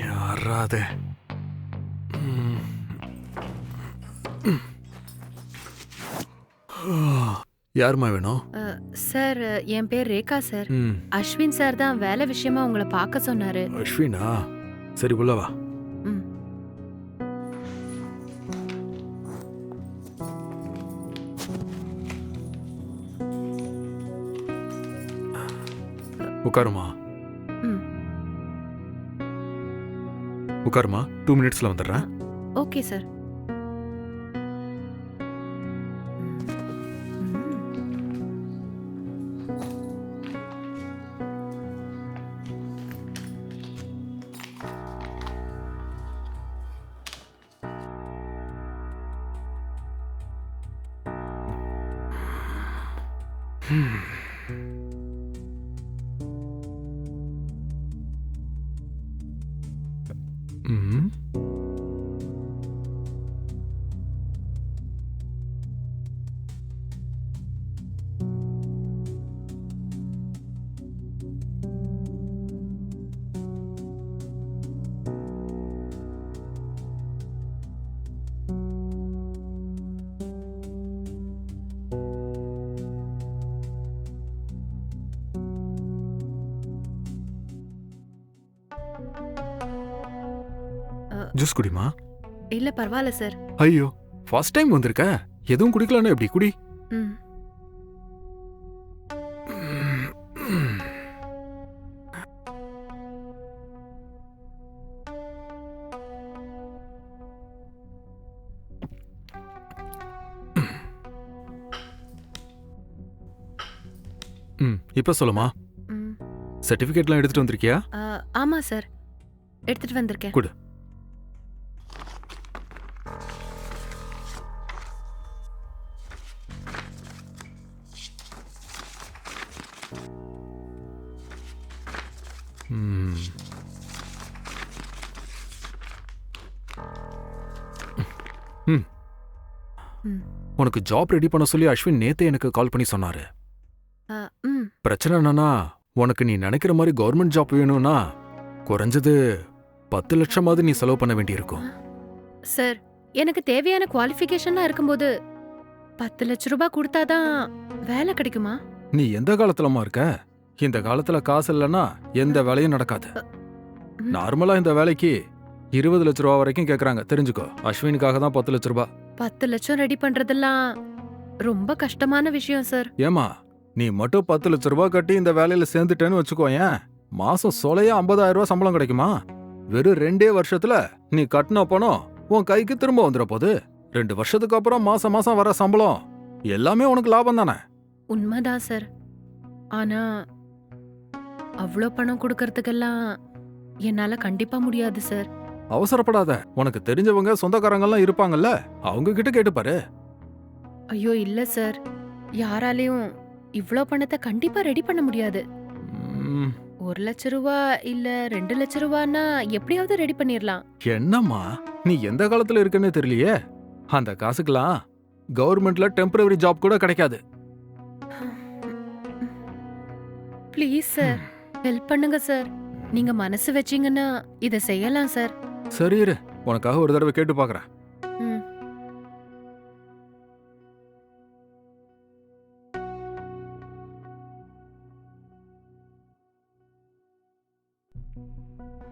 யாராது? யாருமா வேணும்? சார், என் பேர் ரேகா சார். அஸ்வின் சார் தான் வேலை விஷயமா உங்களை பார்க்க சொன்னாரு. அஸ்வினா? சரி, உள்ள வா. ம். உட்காருமா. ம். உட்காருமா. 2 மினிட்ஸ்ல வந்துடுறேன். Okay sir. ம். ஜூஸ் குடிமா. இல்ல பரவாயில்ல சார். ஐயோ, ஃபர்ஸ்ட் டைம் வந்திருக்க. எதுவும் குடிக்கலன்னா எப்படி? குடி. ம். இப்ப சொல்லுமா. ம். சர்டிபிகேட்லாம் எடுத்துட்டு வந்திருக்கியா? ஆமா சார், எடுத்துட்டு வந்திருக்கேன். குடு. உனக்கு ஜாப் ரெடி பண்ண சொல்லி அஸ்வின் நேத்தே எனக்கு கால் பண்ணி சொன்னாரு. பிரச்சனை என்னன்னா, உனக்கு நீ நினைக்கிற மாதிரி கவர்மெண்ட் ஜாப் வேணும்னா குறைஞ்சது 10 லட்சமாவது நீ செலவு பண்ண வேண்டியிருக்கும். சார், எனக்கு தேவையான குவாலிஃபிகேஷன்லாம் இருக்கும்போது 10 லட்ச ரூபாய் கொடுத்தாதான் வேலை கிடைக்குமா? நீ எந்த காலத்துலமா இருக்க? இந்த காலத்துல காசு இல்லைன்னா எந்த வேலையும் நடக்காது. நார்மலா இந்த வேலைக்கு 20 லட்ச ரூபா வரைக்கும் கேக்குறாங்க. தெரிஞ்சுக்கோ, அஸ்வினுக்காக தான் 10 லட்ச ரூபா. 10 லட்சம் ரெடி பண்றதெல்லாம் ரொம்ப கஷ்டமான விஷயம் சார். ஏமா, நீ மட்டும் 10 லட்ச ரூபாய் கட்டி இந்த வேலையில சேர்ந்துட்டேன்னு வச்சுக்கோ, ஏன் மாசம் சொலையா 50,000 ரூபாய் சம்பளம் கிடைக்குமா? வெறும் 2 வருஷத்துல நீ கட்டின பணம் உன் கைக்கு திரும்ப வந்துட போகுது. 2 வருஷத்துக்கு அப்புறம் மாசம் மாசம் வர சம்பளம் எல்லாமே உனக்கு லாபம் தானே? உண்மைதான் சார். ஆனா அவ்வளோ பணம் கொடுக்கறதுக்கெல்லாம் என்னால கண்டிப்பா முடியாது சார். அவசரப்படாத. உனக்கு தெரிஞ்சவங்க சொந்தக்காரங்கெல்லாம் இருப்பாங்கல்ல, அவங்க கிட்ட கேட்டு பாரு. ஐயோ இல்ல சார், யாராலையும் இவ்ளோ பணத்தை கண்டிப்பா ரெடி பண்ண முடியாது. 1 லட்ச ரூபா இல்ல 2 லட்ச ரூபான்னா எப்படியாவது ரெடி பண்ணிரலாம். என்னம்மா, நீ எந்த காலத்துல இருக்குன்னு தெரியலையே. அந்த காசுக்கெல்லாம் கவர்மெண்ட்ல டெம்பரரி ஜாப் கூட கிடைக்காது. ப்ளீஸ் சார், ஹெல்ப் பண்ணுங்க சார். நீங்க மனசு வச்சீங்கன்னா இத செய்யலாம் சார். சரி இரு, உனக்காக ஒரு தடவை கேட்டு பார்க்கறேன். ம்.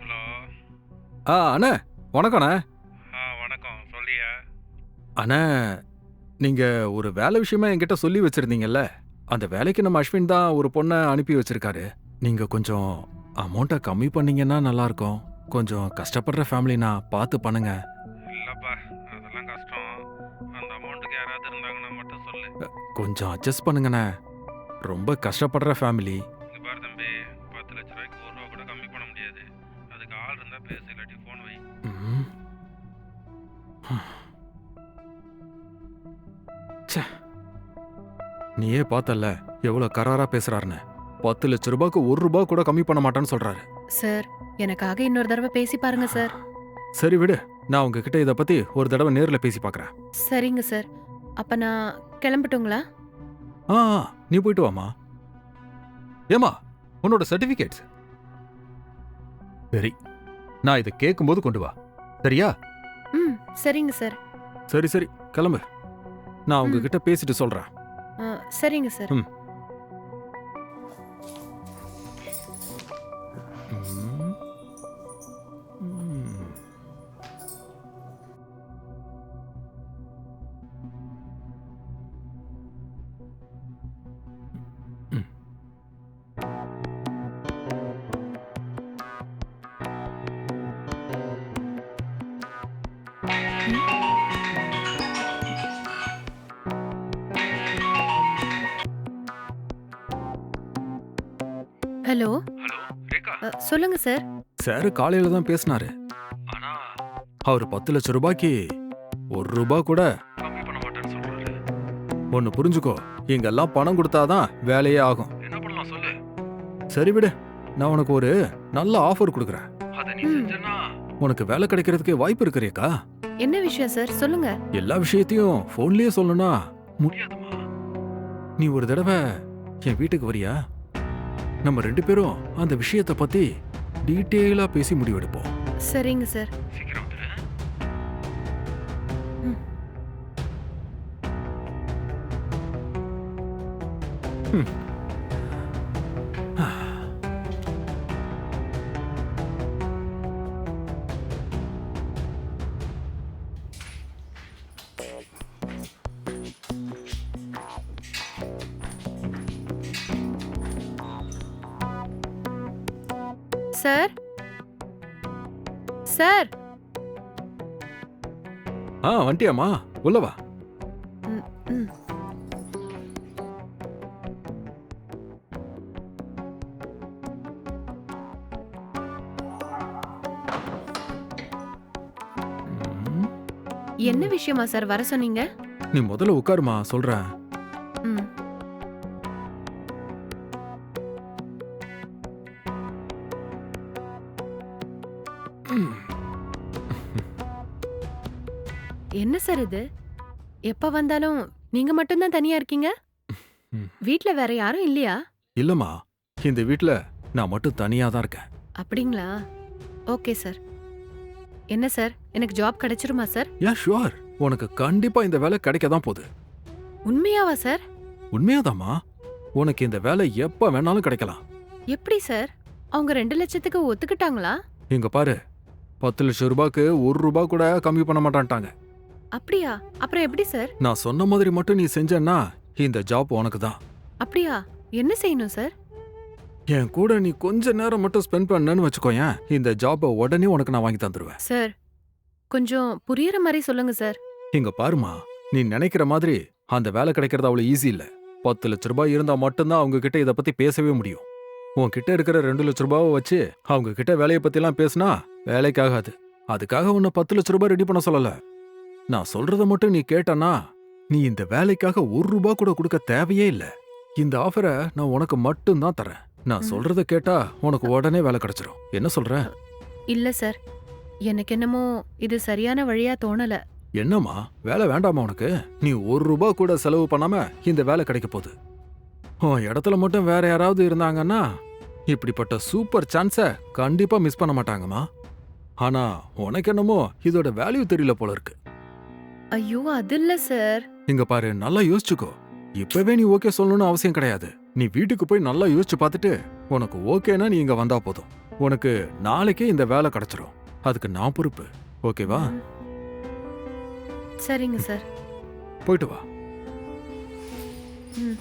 ஹலோ. அண்ணே, வணக்கண்ணே. வணக்கம். சொல்லியா? அண்ணே, நீங்க ஒரு வேலை விஷயமா என்கிட்ட சொல்லி வச்சிருந்தீங்கல்ல, அந்த வேலைக்கு நம்ம அஸ்வின் தான் ஒரு பொண்ணை அனுப்பி வச்சிருக்காரு. நீங்க கொஞ்சம் அமௌண்ட்டை கம்மி பண்ணீங்கன்னா நல்லா இருக்கும். கொஞ்சம் கஷ்டப்படுற ஃபேமிலினா பார்த்து பண்ணுங்க. இல்லப்பா, அதெல்லாம் கஷ்டம். அந்த அமௌண்ட்டுக்கு யாராவது இருந்தாங்கன்னா மட்டும் சொல்லு. கொஞ்சம் அட்ஜஸ்ட் பண்ணுங்கண்ணே. ரொம்ப கஷ்டப்படுற ஃபேமிலி. இங்க பாரு தம்பி, 10 லட்ச ரூபாய்க்கு 1 ரூபா கூட கம்மி பண்ண முடியாது. அதுக்கு ஆள் இருந்தா பேசு, இல்லாட்டி ஃபோன் வை. நீயே பார்த்தல்ல எவ்வளவு கராரா பேசுறாருன்னு. 10 லட்ச ரூபாய்க்கு 1 ரூபாய் கூட கம்மி பண்ண மாட்டான்னு சொல்றாரு. சார், எனக்காக இன்னொரு தடவை பேசி பாருங்க சார். சரி விடு, நான் உங்ககிட்ட இத பத்தி ஒரு தடவை நேர்ல பேசி பார்க்கறேன். சரிங்க சார். அப்ப நான் கிளம்பட்டுங்களா? ஆ ஆ, நீ போயிட்டு வாமா. ஏமா உன்னோட சர்டிபிகேட்ஸ்? சரி, நான் இதை கேட்கும்போது கொண்டு வா, சரியா? ம், சரிங்க சார். சரி சரி, கிளம்பு. நான் ம். உங்ககிட்ட பேசிட்டு சொல்றேன். சரிங்க சார். ம். ம். ம். ம். ஹலோ. ஹலோ ரேகா. சொல்லுங்க சார். சார் காலையில தான் பேசினாரு. ஆனா அவர் 10 லட்சம் ரூபாய்க்கு ஒரு ரூபா கூட கம்மி பண்ண மாட்டேன்னு சொல்றாரு. ஒன்னு புரிஞ்சுக்கோ, இங்கெல்லாம் பணம் கொடுத்தாதான் வேலையே ஆகும். என்ன பண்ணலாம் சொல்லு. சரி விடு, நான் உனக்கு ஒரு நல்ல ஆஃபர் கொடுக்குறேன். அதை நீ ம். செஞ்சனா உனக்கு வேலை கிடைக்கிறதுக்கு வாய்ப்பு இருக்கிறேக்கா. என்ன விஷயம் சார்? சொல்லுங்க. எல்லா விஷயத்தையும் போன்லயே சொல்லணும்னா முடியாதுமா. நீ ஒரு தடவை என் வீட்டுக்கு வரியா? நம்ம 2 பேரும் அந்த விஷயத்தை பத்தி டீட்டெயிலா பேசி முடிவெடுப்போம். சரிங்க சார். சீக்கிரம் வந்துரு. ம். ம். சார். சார். வந்துட்டியாமா? உள்ள வா. ம், ம். ம். என்ன விஷயமா சார் வர சொன்னீங்க? நீ முதல்ல உட்காருமா, சொல்றேன். ம். என்ன சார் இது? எப்ப வந்தாலும் நீங்க மட்டும்தான் தனியா இருக்கீங்க? ம். வீட்ல வேற யாரும் இல்லையா? இல்லம்மா, இந்த வீட்ல நான் மட்டும் தனியா தான் இருக்கேன். அப்படிங்களா? Okay sir. என்ன சார், எனக்கு ஜாப் கிடைச்சிருமா சார்? ஷுவர், உனக்கு கண்டிப்பா இந்த வேலை கிடைக்க தான் போகுது. உண்மையாவா சார்? உண்மையாதாம்மா, உனக்கு இந்த வேலை எப்ப வேணாலும் கிடைக்கலாம். எப்படி சார்? அவங்க 2 லட்சத்துக்கு ஒத்துக்கிட்டாங்களா? இங்க பாரு, 10 லட்சம் ரூபாய்க்கு ஒரு ரூபா கூட கம்மி பண்ண மாட்டான்ட்டாங்க. அப்படியா? அப்புறம் எப்படி சார்? நான் சொன்ன மாதிரி மட்டும் நீ செஞ்சேன்னா இந்த ஜாப் உனக்கு தான். அப்படியா? என்ன செய்யணும் சார்? என் கூட நீ கொஞ்ச நேரம் மட்டும் ஸ்பெண்ட் பண்ணன்னு வச்சுக்கோயேன், இந்த ஜாப்பை உடனே உனக்கு நான் வாங்கி தந்துருவேன். சார், கொஞ்சம் புரியுற மாதிரி சொல்லுங்க சார். இங்க பாருமா, நீ நினைக்கிற மாதிரி அந்த வேலை கிடைக்கிறது அவ்வளவு ஈஸி இல்ல. 10 லட்ச ரூபாய் இருந்தா மட்டும்தான் அவங்க கிட்ட இத பத்தி பேசவே முடியும். உன்கிட்ட இருக்கிற 2 லட்ச ரூபாவை வச்சு அவங்க கிட்ட வேலையை பத்தி எல்லாம் பேசினா வேலைக்காகாது. அதுக்காக உன்னை 10 லட்ச ரூபாய் ரெடி பண்ண சொல்லல. நான் சொல்றத மட்டும் நீ கேட்டனா, நீ இந்த வேலைக்காக ஒரு ரூபா கூட கொடுக்க தேவையே இல்ல. இந்த ஆஃபரை நான் உனக்கு மட்டும் தான் தரேன். நான் சொல்றத கேட்டா உனக்கு உடனே வேலை கிடைச்சிரும். என்ன சொல்ற? இல்ல சார், எனக்கு என்னமோ இது சரியான வழியா தோணல. என்னம்மா, வேலை வேண்டாமா உனக்கு? நீ ஒரு ரூபா கூட செலவு பண்ணாம இந்த வேலை கிடைக்க போகுது. உன் இடத்துல மட்டும் வேற யாராவது இருந்தாங்கன்னா இப்படிப்பட்ட சூப்பர் சான்ஸை கண்டிப்பா மிஸ் பண்ண மாட்டாங்கம்மா. ஆனா உனக்கு என்னமோ இதோட வேல்யூ தெரியல போல இருக்கு. ஐயோ, அது இல்ல சார். இங்க பாரு, நல்லா யோசிச்சுக்கோ. இப்பவே நீ ஓகே சொல்லணும்னு அவசியம் கிடையாது. நீ வீட்டுக்கு போய் நல்லா யோசிச்சு பார்த்துட்டு உனக்கு ஓகேனா நீ இங்க வந்தா போதும். உனக்கு நாளைக்கே இந்த வேலை கிடைச்சிரும். அதுக்கு நான் பொறுப்பு. ஓகேவா? ம். சரிங்க சார். போயிட்டு வா. ம்.